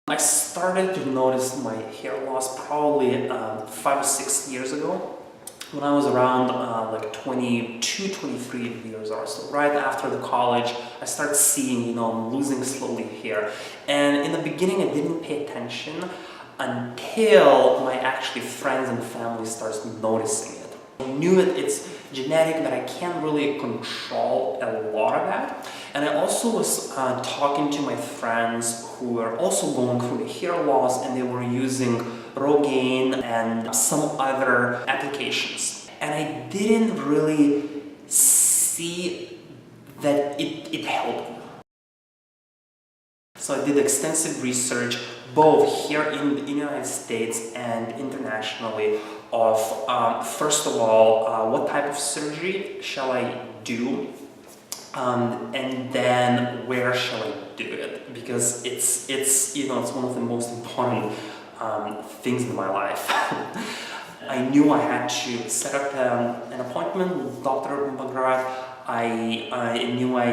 I started to notice my hair loss probably 5 or 6 years ago when I was around like 22, 23 years or so. Right after the college, I started seeing, I'm losing slowly hair. And in the beginning, I didn't pay attention until my actually friends and family starts noticing it. I knew it's genetic, but I can't really control a lot of that. And I also was talking to my friends who were also going through the hair loss, and they were using Rogaine and some other applications. And I didn't really see that it helped me. So I did extensive research both here in the United States and internationally of, first of all, what type of surgery shall I do, and then where shall I do it, because it's one of the most important things in my life. I knew I had to set up an appointment with Dr. Bagrat. I knew I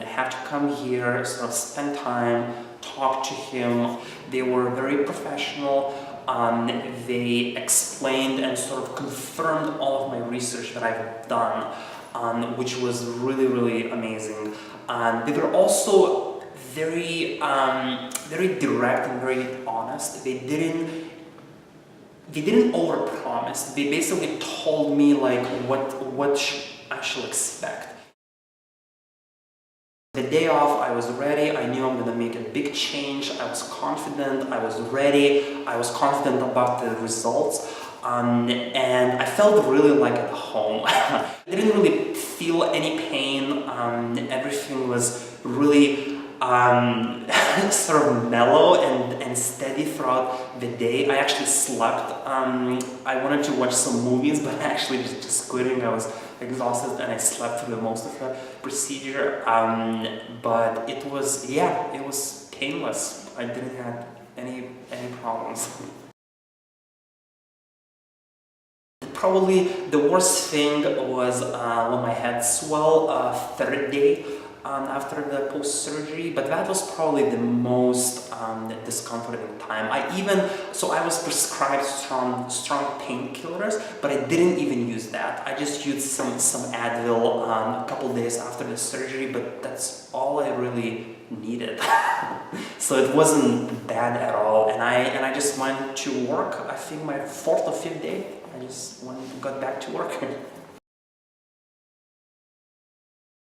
had to come here, sort of spend time, talk to him. They were very professional. They explained and sort of confirmed all of my research that I've done, which was really, really amazing. They were also very, very direct and very honest. They didn't overpromise. They basically told me like what I should expect. The day off, I was ready. I knew I'm gonna make a big change. I was confident. I was ready. I was confident about the results. And I felt really like at home. I didn't really feel any pain. Everything was really sort of mellow and steady throughout the day. I actually slept. I wanted to watch some movies, but I actually just couldn't. I was exhausted and I slept through most of the procedure. But it was painless. I didn't have any problems. Probably the worst thing was when my head swelled third day after the post-surgery, but that was probably the most discomforting time. I was prescribed strong painkillers, but I didn't even use that. I just used some Advil a couple days after the surgery, but that's all I really needed. So it wasn't bad at all, and I just went to work. I think my 4th or 5th day, I just got back to work.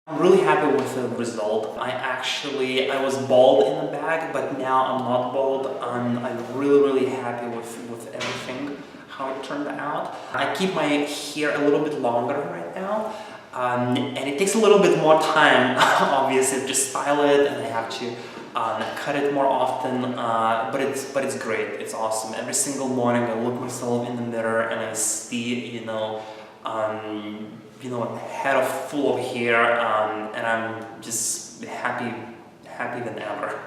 I'm really happy with the result. I was bald in the back, but now I'm not bald. I'm really happy with everything, how it turned out. I keep my hair a little bit longer right now, and it takes a little bit more time, obviously, to style it, and I have to cut it more often, but it's great. It's awesome. Every single morning I look myself in the mirror and I see, a head full of hair, and I'm just happy than ever.